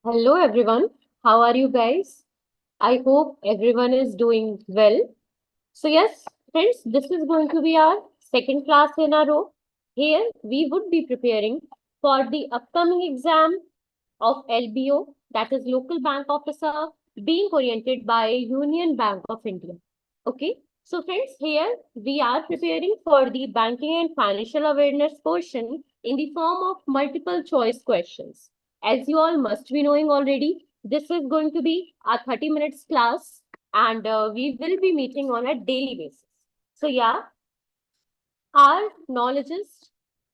Hello everyone, how are you guys? I hope everyone is doing well. So yes, friends, this is going to be our second class in a row. Here we would be preparing for the upcoming exam of LBO, that is Local Bank Officer, being oriented by Union Bank of India. Okay, so friends, here we are preparing for the banking and financial awareness portion in the form of multiple choice questions. As you all must be knowing already, this is going to be a 30 minutes class and we will be meeting on a daily basis. So yeah, our Knowledgist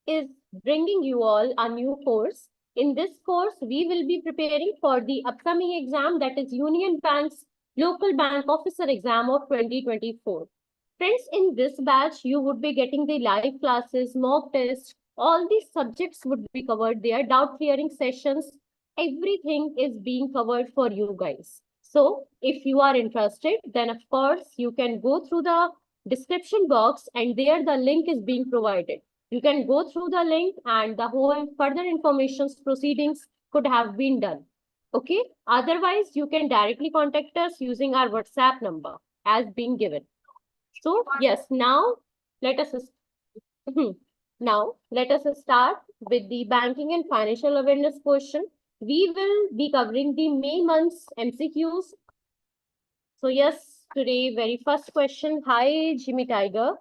is bringing you all a new course. In this course, we will be preparing for the upcoming exam, that is Union Bank's Local Bank Officer exam of 2024. Friends, in this batch, you would be getting the live classes, mock tests, all these subjects would be covered there, doubt clearing sessions, everything is being covered for you guys. So if you are interested, then of course you can go through the description box and there the link is being provided. You can go through the link and the whole further information proceedings could have been done. Okay. Otherwise, you can directly contact us using our WhatsApp number as being given. So yes, now let us now let us start with the banking and financial awareness portion. We will be covering the May month's MCQs. So yes, today very first question. Hi, Jimmy Tiger.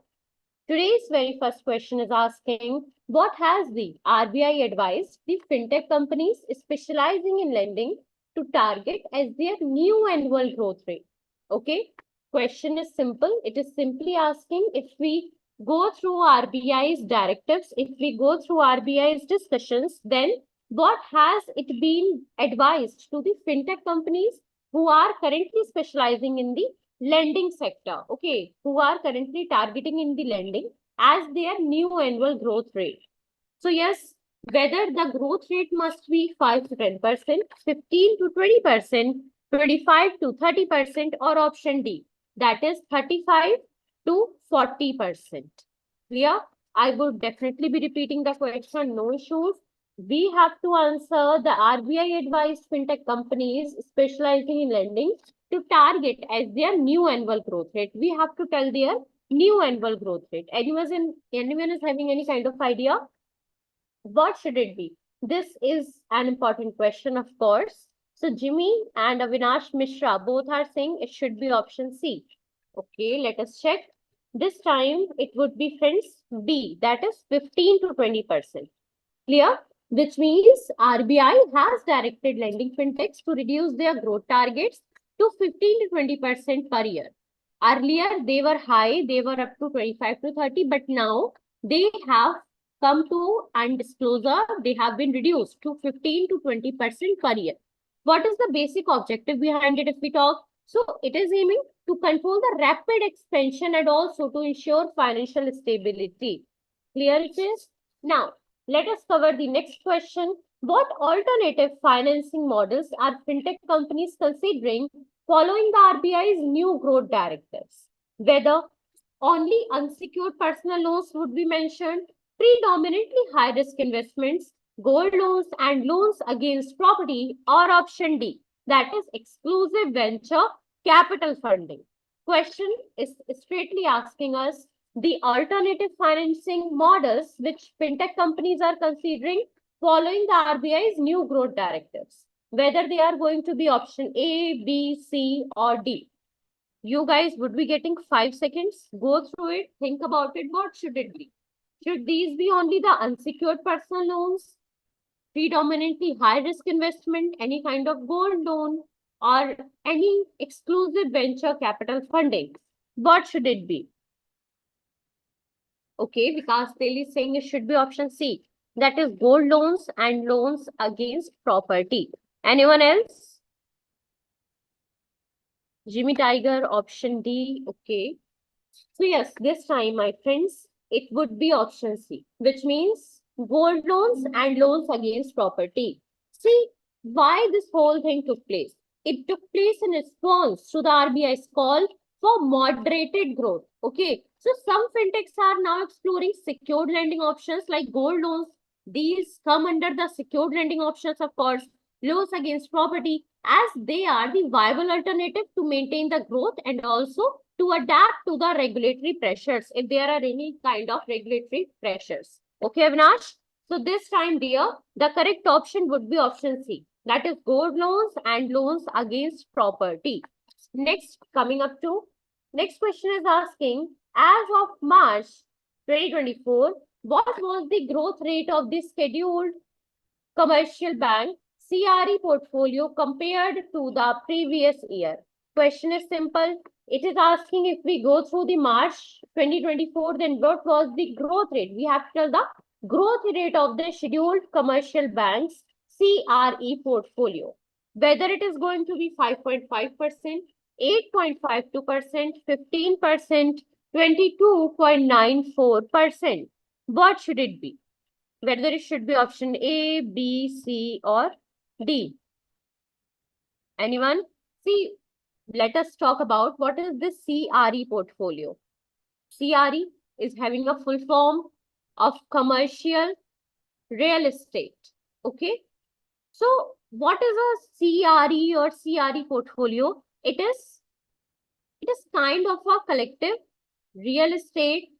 Today's very first question is asking, what has the RBI advised the fintech companies specializing in lending to target as their new annual growth rate? Okay, question is simple. It is simply asking if we go through RBI's directives, if we go through RBI's discussions, then what has it been advised to the fintech companies who are currently specializing in the lending sector, okay, who are currently targeting in the lending as their new annual growth rate. So yes, whether the growth rate must be 5 to 10%, 15 to 20%, 25 to 30%, or option D, that is 35 to 40%. Clear? I would definitely be repeating the question, no issues. We have to answer the RBI advised fintech companies specializing in lending to target as their new annual growth rate. We have to tell their new annual growth rate. Anyone is having any kind of idea? What should it be? This is an important question, of course. So Jimmy and Avinash Mishra both are saying it should be option C. Okay, let us check. This time it would be, friends, B, that is 15 to 20%. Clear? Which means RBI has directed lending fintechs to reduce their growth targets to 15 to 20% per year. Earlier, they were high, they were up to 25 to 30, but now they have come to undisclosure, they have been reduced to 15 to 20% per year. What is the basic objective behind it if we talk? So it is aiming to control the rapid expansion and also to ensure financial stability. Clear it is? Now, let us cover the next question. What alternative financing models are fintech companies considering following the RBI's new growth directives? Whether only unsecured personal loans would be mentioned, predominantly high-risk investments, gold loans, and loans against property, or option D, that is exclusive venture capital funding. Question is straightly asking us the alternative financing models which fintech companies are considering following the RBI's new growth directives, whether they are going to be option A, B, C, or D. You guys would be getting 5 seconds. Go through it. Think about it. What should it be? Should these be only the unsecured personal loans, predominantly high-risk investment, any kind of gold loan, or any exclusive venture capital funding? What should it be? Okay, Vikas Teli is saying it should be option C. That is gold loans and loans against property. Anyone else? Jimmy Tiger, option D. Okay. So yes, this time, my friends, it would be option C, which means gold loans and loans against property. See, why this whole thing took place? It took place in response to the RBI's call for moderated growth. Okay, so some fintechs are now exploring secured lending options like gold loans. These come under the secured lending options, of course. loans against property, as they are the viable alternative to maintain the growth and also to adapt to the regulatory pressures if there are any kind of regulatory pressures. Okay, Avinash? So this time, dear, the correct option would be option C. That is gold loans and loans against property. Next, coming up to, next question is asking, as of March 2024, what was the growth rate of the scheduled commercial bank CRE portfolio compared to the previous year? Question is simple. It is asking if we go through the March 2024, then what was the growth rate? We have to tell the growth rate of the scheduled commercial banks CRE portfolio. Whether it is going to be 5.5%, 8.52%, 15%, 22.94%. What should it be? Whether it should be option A, B, C, or D. Anyone? See, let us talk about what is this CRE portfolio. CRE is having a full form of commercial real estate. Okay. So, what is a CRE or CRE portfolio? It is kind of a collective real estate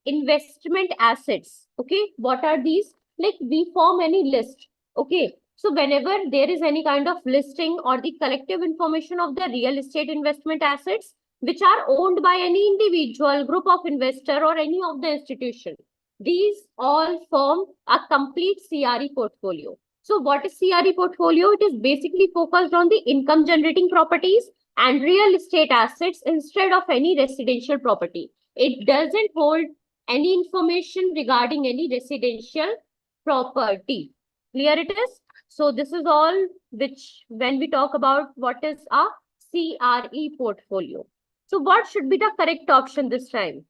investment assets. Okay, what are these? Like we form any list. Okay, so whenever there is any kind of listing or the collective information of the real estate investment assets which are owned by any individual, group of investor, or any of the institution, these all form a complete CRE portfolio. So what is CRE portfolio? It is basically focused on the income generating properties and real estate assets instead of any residential property. It doesn't hold any information regarding any residential property. Clear it is? So this is all which when we talk about what is a CRE portfolio. So what should be the correct option this time?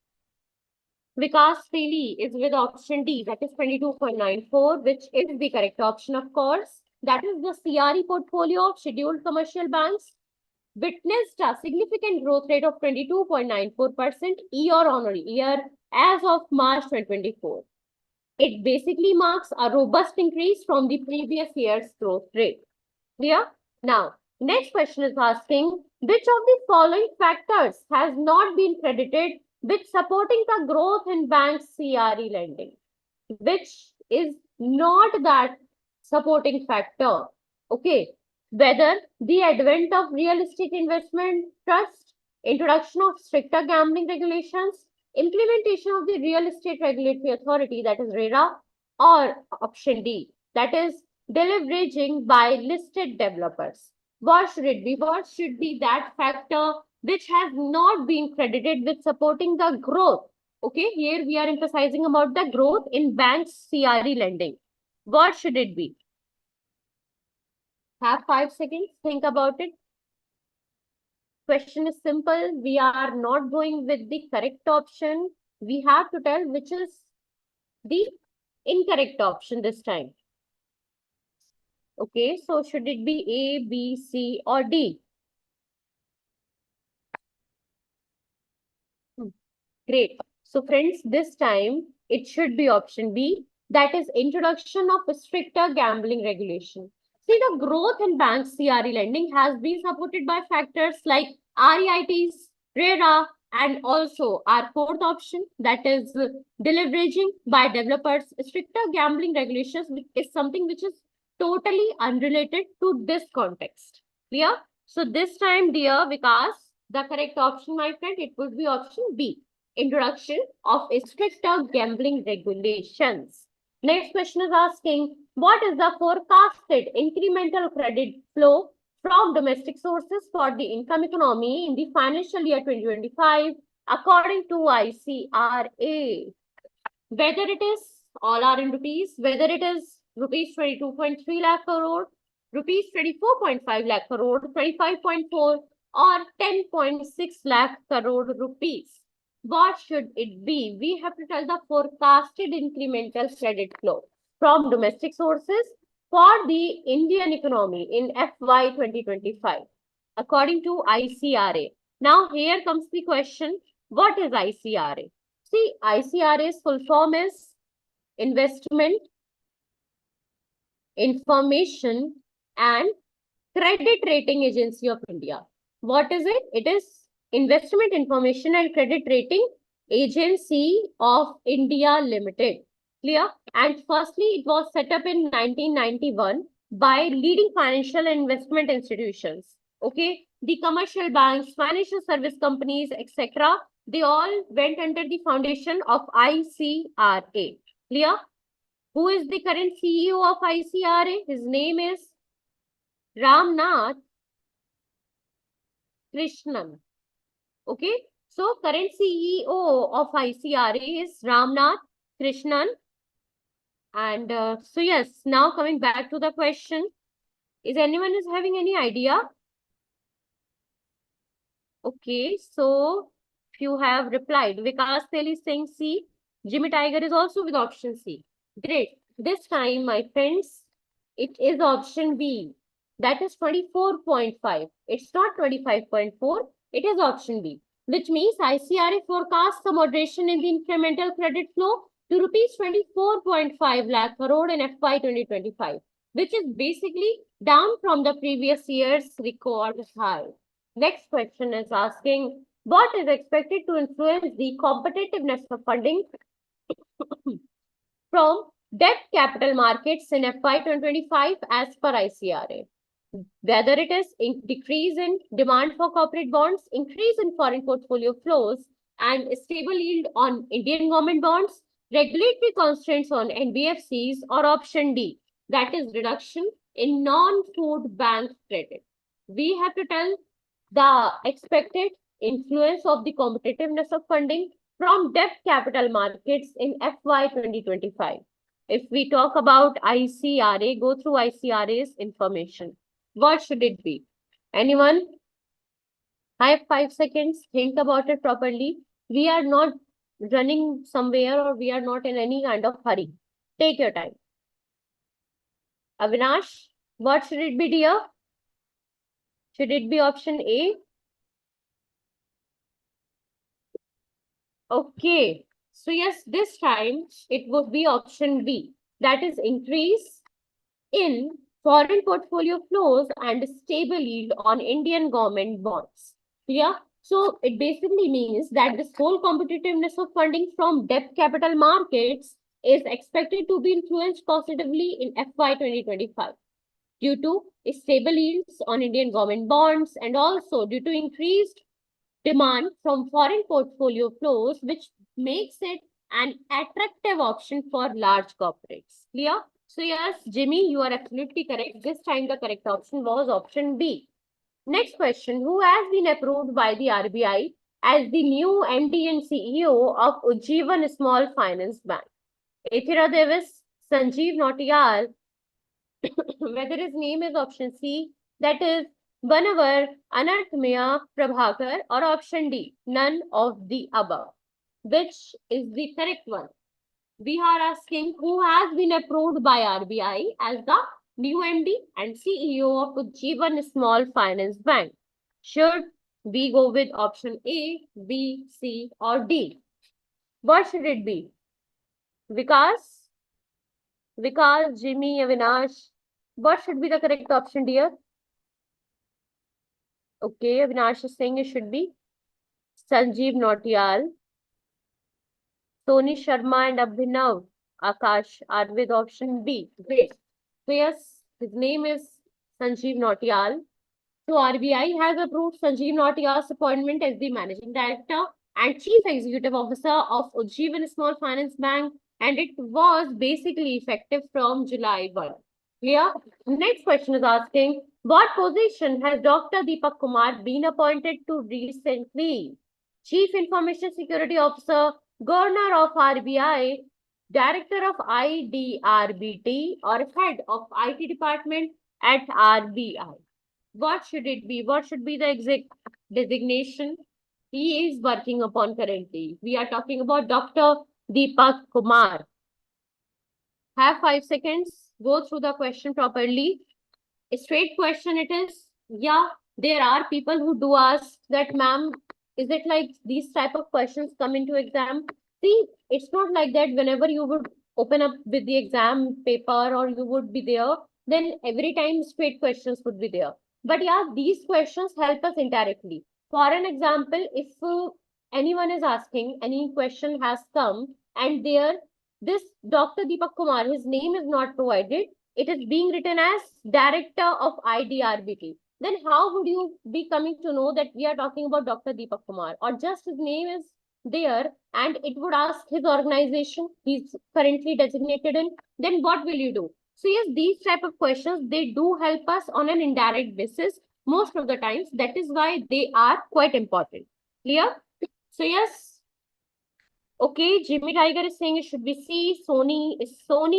Vikas Seeli is with option D, that is 22.94, which is the correct option, of course. That is the CRE portfolio of scheduled commercial banks witnessed a significant growth rate of 22.94% year on year as of March 2024. It basically marks a robust increase from the previous year's growth rate. Clear? Now, next question is asking, which of the following factors has not been credited with supporting the growth in banks' CRE lending? Which is not that supporting factor? Okay. Whether the advent of real estate investment trust, introduction of stricter gambling regulations, implementation of the real estate regulatory authority, that is RERA, or option D, that is deleveraging by listed developers. What should it be? What should be that factor which has not been credited with supporting the growth? Okay, here we are emphasizing about the growth in banks' CRE lending. What should it be? Have 5 seconds, think about it. Question is simple. We are not going with the correct option. We have to tell which is the incorrect option this time. Okay, so should it be A, B, C, or D? Great. So friends, this time it should be option B, that is introduction of a stricter gambling regulation. See, the growth in banks CRE lending has been supported by factors like REITs, RERA, and also our fourth option, that is deleveraging by developers. Stricter gambling regulations is something which is totally unrelated to this context. Clear? So this time, dear Vikas, the correct option, my friend, it would be option B, introduction of stricter gambling regulations. Next question is asking, what is the forecasted incremental credit flow from domestic sources for the income economy in the financial year 2025 according to ICRA? Whether it is all are in rupees, whether it is rupees 22.3 lakh crore, rupees 24.5 lakh crore, 25.4 or 10.6 lakh crore rupees. What should it be? We have to tell the forecasted incremental credit flow from domestic sources for the Indian economy in FY 2025 according to ICRA. Now here comes the question, what is ICRA? See, ICRA's full form is Investment Information and Credit Rating Agency of India. What is it? It is Investment Information and Credit Rating Agency of India Limited. Clear? And firstly, it was set up in 1991 by leading financial and investment institutions. Okay, the commercial banks, financial service companies, etc. They all went under the foundation of ICRA. Clear? Who is the current CEO of ICRA? His name is Ramnath Krishnan. Okay, so current CEO of ICRA is Ramnath Krishnan. And so yes, now coming back to the question, is anyone is having any idea? Okay, so if you have replied, Vikas Tel is saying C, Jimmy Tiger is also with option C. Great. This time, my friends, it is option B. That is 24.5. It's not 25.4. It is option B, which means ICRA forecasts a moderation in the incremental credit flow to rupees 24.5 lakh crore in FY 2025, which is basically down from the previous year's record high. Next question is asking, what is expected to influence the competitiveness of funding from debt capital markets in FY 2025 as per ICRA? Whether it is decrease in demand for corporate bonds, increase in foreign portfolio flows, and stable yield on Indian government bonds, regulatory constraints on NBFCs, or option D, that is reduction in non-food bank credit. We have to tell the expected influence of the competitiveness of funding from debt capital markets in FY 2025. If we talk about ICRA, go through ICRA's information. What should it be? Anyone? I have 5 seconds. Think about it properly. We are not running somewhere or we are not in any kind of hurry. Take your time. Avinash, what should it be, dear? Should it be option A? Okay. So yes, this time it would be option B. That is increase in foreign portfolio flows and stable yield on Indian government bonds. Yeah. So it basically means that this whole competitiveness of funding from debt capital markets is expected to be influenced positively in FY 2025 due to stable yields on Indian government bonds and also due to increased demand from foreign portfolio flows, which makes it an attractive option for large corporates. Clear? So yes, Jimmy, you are absolutely correct. This time the correct option was option B. Next question, who has been approved by the RBI as the new MD and CEO of Ujjivan Small Finance Bank? Ethira Davis, Sanjeev Nautiyal, whether his name is option C, that is Banavar Anarthmaya Prabhakar, or option D, none of the above. Which is the correct one? We are asking who has been approved by RBI as the new MD and CEO of Ujjivan Small Finance Bank. Should we go with option A, B, C, or D? What should it be? Vikas, Jimmy, Avinash. What should be the correct option, dear? Okay, Avinash is saying it should be Sanjeev Nautiyal. Tony Sharma and Abhinav Akash are with option B. Great. So yes, his name is Sanjeev Nautiyal. So RBI has approved Sanjeev Nautiyal's appointment as the Managing Director and Chief Executive Officer of Ujjivan Small Finance Bank, and it was basically effective from July 1. Clear? Next question is asking, what position has Dr. Deepak Kumar been appointed to recently? Chief Information Security Officer, Governor of RBI, Director of IDRBT, or Head of IT Department at RBI. What should it be? What should be the exact designation he is working upon currently? We are talking about Dr. Deepak Kumar. Have 5 seconds. Go through the question properly. A straight question it is. Yeah, there are people who do ask that, ma'am, is it like these type of questions come into exam? See, it's not like that. Whenever you would open up with the exam paper or you would be there, then every time straight questions would be there. But yeah, these questions help us indirectly. For an example, if anyone is asking, any question has come, and there, this Dr. Deepak Kumar, his name is not provided, it is being written as Director of IDRBT. Then how would you be coming to know that we are talking about Dr. Deepak Kumar? Or just his name is there and it would ask his organization he's currently designated in, then what will you do? So yes, these type of questions, they do help us on an indirect basis most of the times. That is why they are quite important. Clear? So yes. Okay, Jimmy Tiger is saying it should be C. Sony,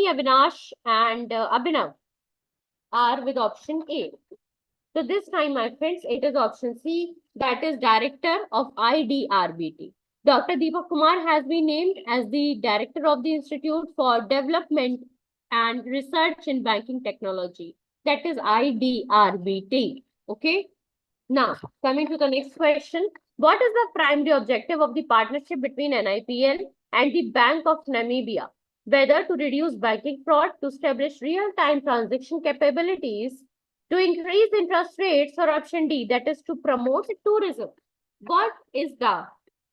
Avinash, and Abhinav are with option A. So this time, my friends, it is option C, that is Director of IDRBT. Dr. Deepak Kumar has been named as the Director of the Institute for Development and Research in Banking Technology. That is IDRBT. Okay. Now, coming to the next question. What is the primary objective of the partnership between NIPL and the Bank of Namibia? Whether to reduce banking fraud, to establish real-time transaction capabilities, to increase interest rates, or option D, that is to promote tourism. What is the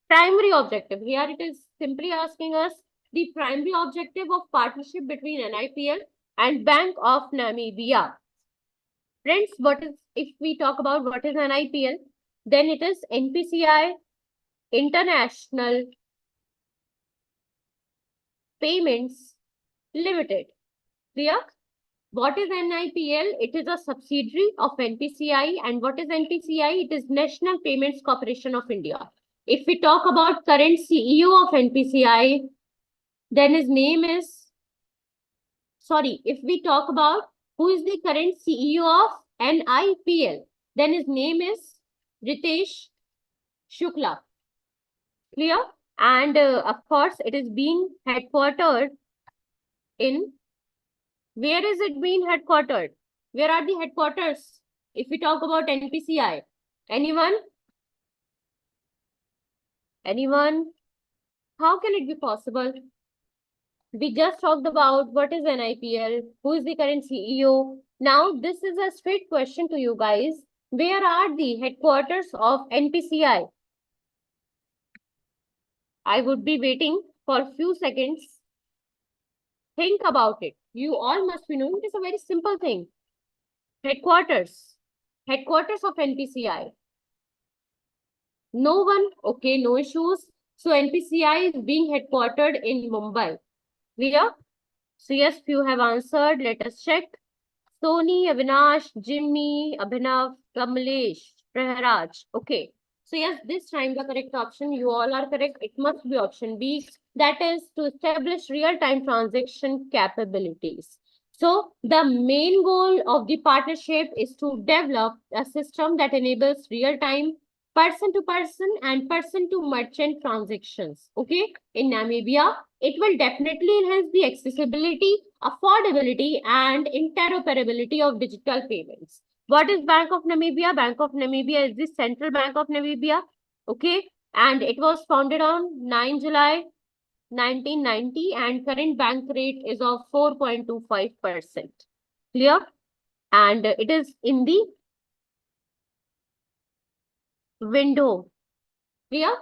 primary objective? Here it is simply asking us the primary objective of partnership between NIPL and Bank of Namibia. Friends, if we talk about what is NIPL, then it is NPCI, International Payments Limited. Clear? What is NIPL? It is a subsidiary of NPCI. And what is NPCI? It is National Payments Corporation of India. If we talk about current CEO of NPCI, then his name is, if we talk about who is the current CEO of NIPL, then his name is Ritesh Shukla. Clear? And of course, it is being headquartered in, where is it being headquartered? Where are the headquarters? If we talk about NPCI, anyone? Anyone? How can it be possible? We just talked about what is NIPL, who is the current CEO. Now, this is a straight question to you guys. Where are the headquarters of NPCI? I would be waiting for a few seconds. Think about it. You all must be knowing it is a very simple thing. Headquarters of NPCI. No one? Okay, no issues. So NPCI is being headquartered in Mumbai. Clear? So yes, few have answered. Let us check. Sony, Avinash, Jimmy, Abhinav, Kamlesh, Praharaj. Okay. So yes, this time the correct option, you all are correct. It must be option B. That is to establish real-time transaction capabilities. So the main goal of the partnership is to develop a system that enables real-time person-to-person and person-to-merchant transactions. Okay. In Namibia, it will definitely enhance the accessibility, affordability, and interoperability of digital payments. What is Bank of Namibia? Bank of Namibia is the Central Bank of Namibia. Okay. And it was founded on 9 July 1990 and current bank rate is of 4.25%. Clear? And it is in the window. Clear?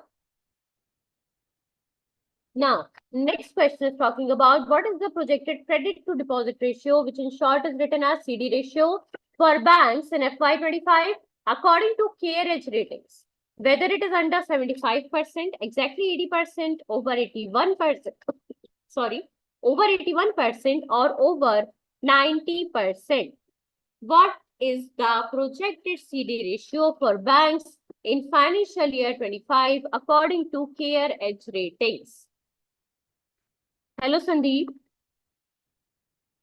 Now, next question is talking about what is the projected credit to deposit ratio, which in short is written as CD ratio for banks in FY25 according to CARE Edge ratings. Whether it is under 75%, exactly 80%, over 81%, over 81% or over 90%. What is the projected CD ratio for banks in financial year 25 according to CARE Edge ratings? Hello, Sandeep.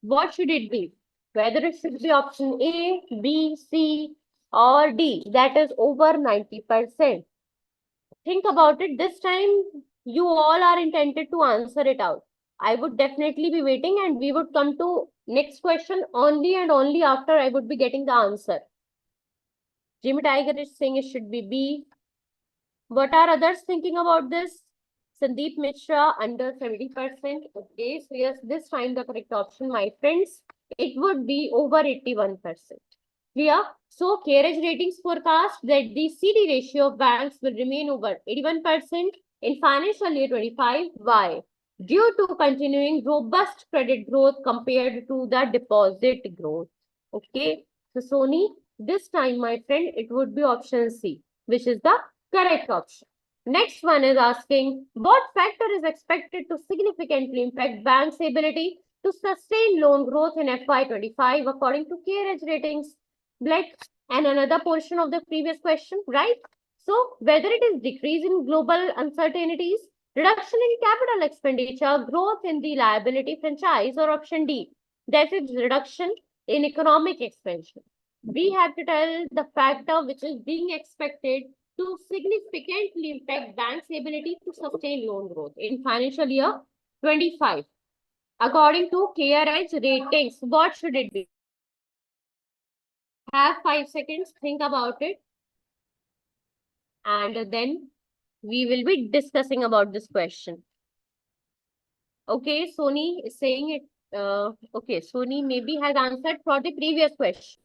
What should it be? Whether it should be option A, B, C, or D, that is over 90%. Think about it. This time, you all are intended to answer it out. I would definitely be waiting and we would come to next question only and only after I would be getting the answer. Jimmy Tiger is saying it should be B. What are others thinking about this? Sandeep Mishra under 70%. Okay, so yes, this time the correct option, my friends. it would be over 81%. Clear? So, CareEdge ratings forecast that the CD ratio of banks will remain over 81% in financial year 25. Why? Due to continuing robust credit growth compared to the deposit growth. Okay. So, Sony, this time, my friend, it would be option C, which is the correct option. Next one is asking, what factor is expected to significantly impact banks' ability to sustain loan growth in FY25 according to CareEdge ratings? Like, and another portion of the previous question, right? So, whether it is decrease in global uncertainties, reduction in capital expenditure, growth in the liability franchise, or option D, that is reduction in economic expansion. We have to tell the factor which is being expected to significantly impact banks' ability to sustain loan growth in financial year 25. According to CareEdge ratings, what should it be? Have 5 seconds, think about it. And then we will be discussing about this question. Okay, Sony is saying it. Okay, Sony maybe has answered for the previous question.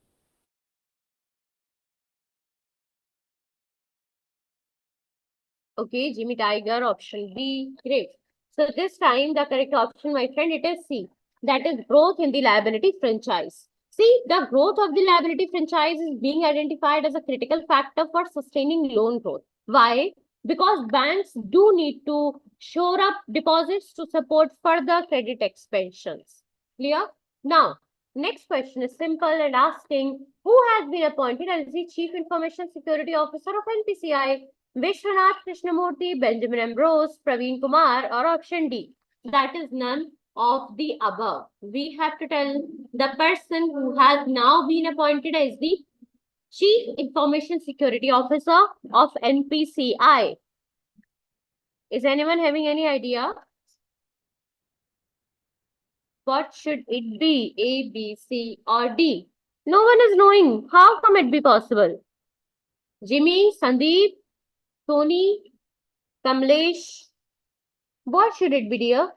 Okay, Jimmy Tiger, option B. Great. So this time the correct option, my friend, it is C. That is growth in the liability franchise. See, the growth of the liability franchise is being identified as a critical factor for sustaining loan growth. Why? Because banks do need to shore up deposits to support further credit expansions. Clear? Now, next question is simple and asking, who has been appointed as the Chief Information Security Officer of NPCI? Vishwanath Krishnamurthy, Benjamin Ambrose, Praveen Kumar, or option D? That is none of the above. We have to tell the person who has now been appointed as the Chief Information Security Officer of NPCI. Is anyone having any idea? What should it be? A, B, C, or D? No one is knowing. How can it be possible? Jimmy, Sandeep, Tony, Kamlesh, what should it be, dear?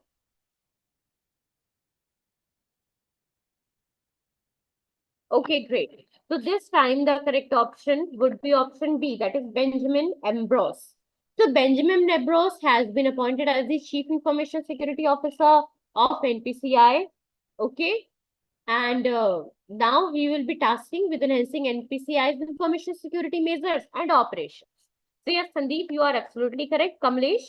Okay, great. So this time the correct option would be option B, that is Benjamin Ambrose. So Benjamin Ambrose has been appointed as the Chief Information Security Officer of NPCI. Okay. And now he will be tasking with enhancing NPCI's information security measures and operations. So yes, Sandeep, you are absolutely correct. Kamlesh,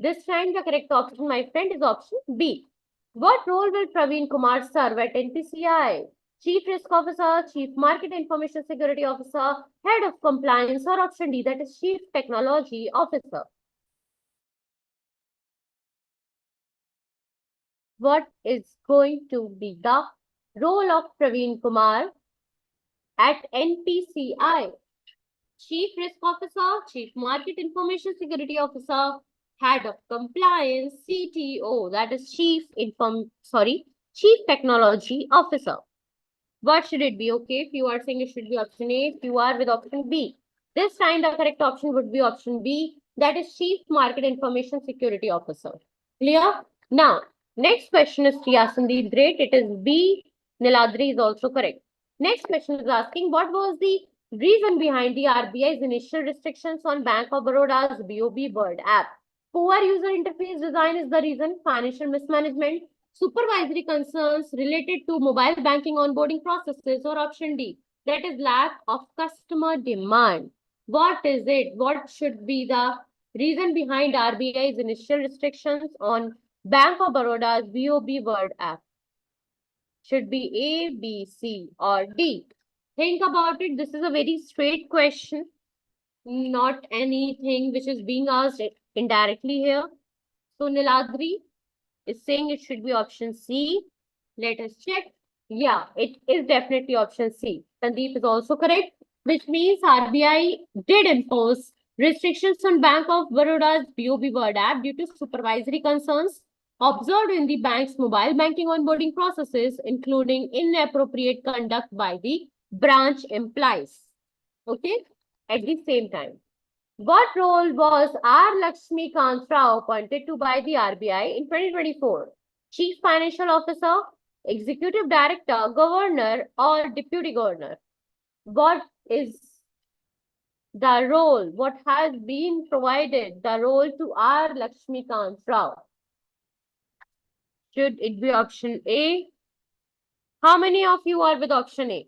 this time the correct option, my friend, is option B. What role will Praveen Kumar serve at NPCI? Chief Risk Officer, Chief Market Information Security Officer, Head of Compliance, or option D, that is Chief Technology Officer? What is going to be the role of Praveen Kumar at NPCI? Chief Risk Officer, Chief Market Information Security Officer, Head of Compliance, CTO, that is Chief Technology Officer. What should it be? Okay, if you are saying it should be option A, if you are with option B. This time the correct option would be option B, that is Chief Market Information Security Officer. Clear? Now, next question is Sandeep. Great, it is B. Niladri is also correct. Next question is asking, what was the reason behind the RBI's initial restrictions on Bank of Baroda's BOB Bird app? Poor user interface design is the reason. Financial mismanagement, supervisory concerns related to mobile banking onboarding processes, or option D, that is lack of customer demand. What is it? What should be the reason behind RBI's initial restrictions on Bank of Baroda's BOB Bird app? Should be A, B, C, or D? Think about it. This is a very straight question, not anything which is being asked indirectly here. So Niladri is saying it should be option C. Let us check. Yeah, it is definitely option C. Sandeep is also correct, which means RBI did impose restrictions on Bank of Baroda's BOB Bird app due to supervisory concerns observed in the bank's mobile banking onboarding processes, including inappropriate conduct by the branch employees. Okay, at the same time. What role was R. Lakshmikant Rao appointed to by the RBI in 2024? Chief Financial Officer, Executive Director, Governor, or Deputy Governor? What is the role? What has been provided the role to R. Lakshmikant Rao? Should it be option A? How many of you are with option A?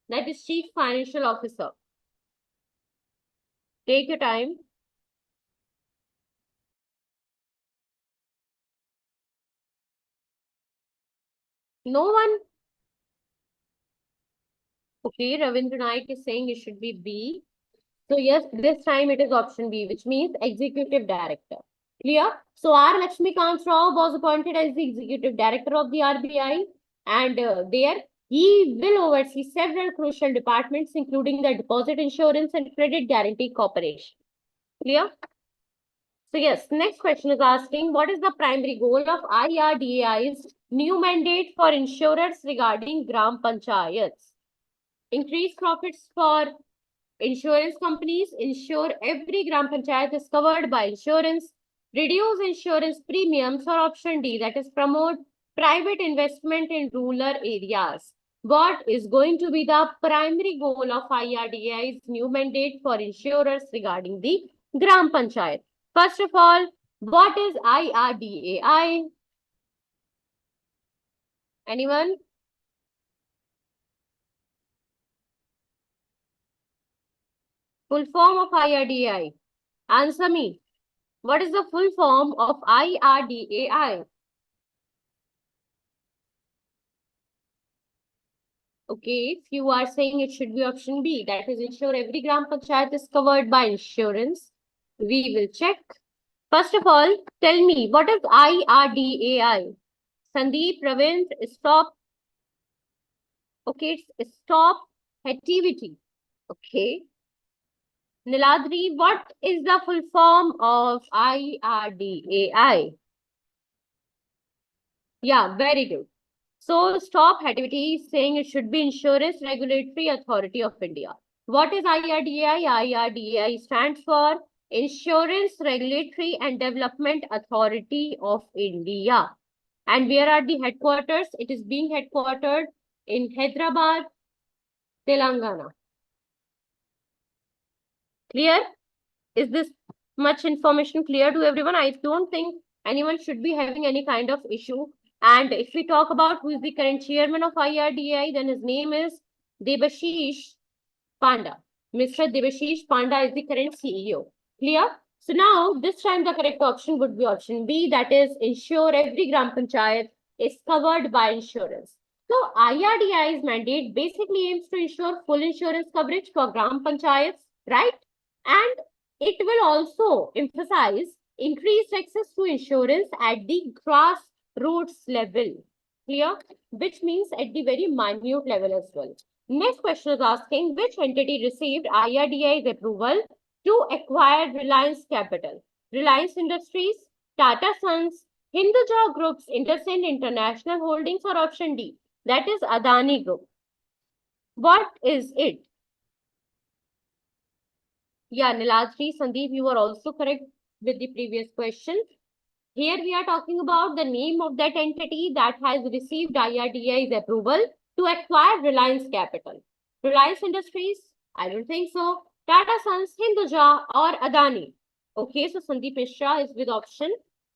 That is Chief Financial Officer. Take your time. No one? Okay, Ravindra Naik is saying it should be B. So yes, this time it is option B, which means Executive Director. Clear? So R. Lakshmikant Rao was appointed as the Executive Director of the RBI, and there he will oversee several crucial departments, including the Deposit Insurance and Credit Guarantee Corporation. Clear? So yes, next question is asking, what is the primary goal of IRDAI's new mandate for insurers regarding Gram Panchayats? Increase profits for insurance companies, ensure every Gram Panchayat is covered by insurance, reduce insurance premiums, or option D, that is promote private investment in rural areas. What is going to be the primary goal of IRDAI's new mandate for insurers regarding the Gram Panchayat? First of all, what is IRDAI? Anyone? Full form of IRDAI. Answer me. What is the full form of IRDAI? Okay, if you are saying it should be option B, that is ensure every Gram Panchayat is covered by insurance. We will check. First of all, tell me, what is IRDAI? Sandeep, Ravindra, stop. Okay, it's stop activity. Okay. Niladri, what is the full form of IRDAI? Yeah, very good. So stop activity is saying it should be Insurance Regulatory Authority of India. What is IRDAI? IRDAI stands for Insurance Regulatory and Development Authority of India. And where are the headquarters? It is being headquartered in Hyderabad, Telangana. Clear? Is this much information clear to everyone? I don't think anyone should be having any kind of issue. And if we talk about who is the current chairman of IRDAI, then his name is Debashish Panda. Mr. Debashish Panda is the current CEO. Clear? So now, this time the correct option would be option B, that is ensure every Gram Panchayat is covered by insurance. So IRDAI's mandate basically aims to ensure full insurance coverage for Gram Panchayats, right? And it will also emphasize increased access to insurance at the grassroots level. Clear? Which means at the very minute level as well. Next question is asking, which entity received IRDAI's approval to acquire Reliance Capital? Reliance Industries, Tata Sons, Hinduja Group's InterSend International Holdings, or option D, that is Adani Group. What is it? Yeah, Niladri, Sandeep, you were also correct with the previous question. Here we are talking about the name of that entity that has received IRDAI's approval to acquire Reliance Capital. Reliance Industries? I don't think so. Tata Sons, Hinduja, or Adani? Okay, so Sandeep Mishra is with option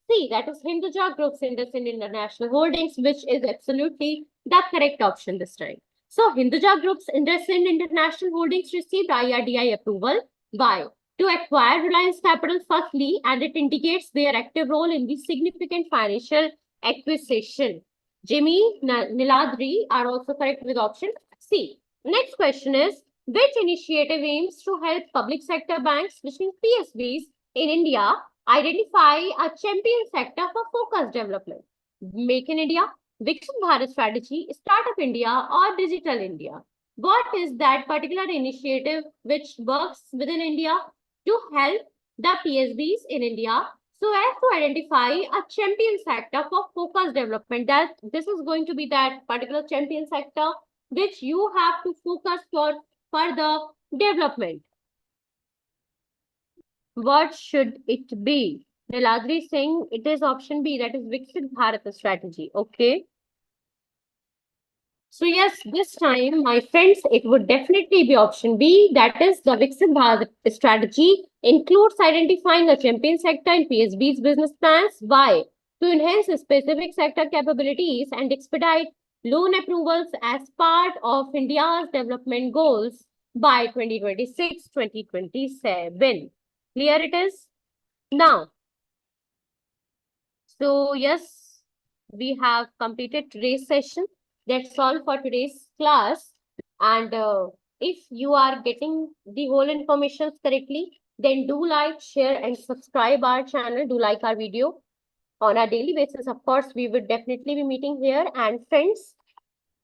C, that is Hinduja Group's InterSend International Holdings, which is absolutely the correct option this time. So Hinduja Group's InterSend International Holdings received IRDAI approval by to acquire Reliance Capital firstly, and it indicates their active role in the significant financial acquisition. Jimmy, Niladri are also correct with option C. Next question is, which initiative aims to help public sector banks, which means PSBs, in India identify a champion sector for focused development? Make in India, Viksit Bharat strategy, Startup India, or Digital India? What is that particular initiative which works within India to help the PSBs in India so as to identify a champion sector for focused development? That this is going to be that particular champion sector which you have to focus for further development. What should it be? Niladri is saying it is option B, that is Viksit Bharat strategy. Okay. So yes, this time, my friends, it would definitely be option B. That is the Viksit Bharat strategy includes identifying a champion sector in PSB's business plans. Why? To enhance specific sector capabilities and expedite loan approvals as part of India's development goals by 2026-2027. Clear it is? Now, so yes, we have completed today's session. That's all for today's class. And if you are getting the whole information correctly, then do like, share, and subscribe our channel. Do like our video on a daily basis. Of course, we will definitely be meeting here. And friends,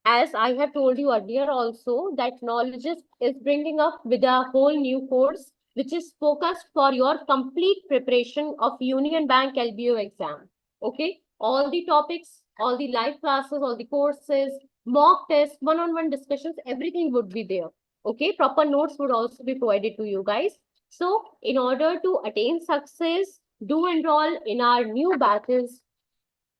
as I have told you earlier also, that Knowledgist is bringing up with a whole new course, which is focused for your complete preparation of Union Bank LBO exam. Okay, all the topics, all the live classes, all the courses, mock tests, one-on-one discussions, everything would be there. Okay, proper notes would also be provided to you guys. So, in order to attain success, do enroll in our new batches,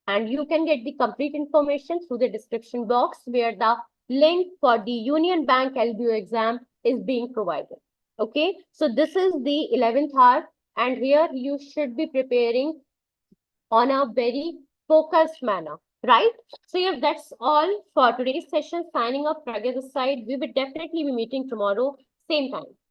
and you can get the complete information through the description box where the link for the Union Bank LBO exam is being provided. Okay, so this is the 11th hour, and here you should be preparing on a very focused manner, right? So yeah, that's all for today's session. Signing off, Pragya this side. We will definitely be meeting tomorrow, same time.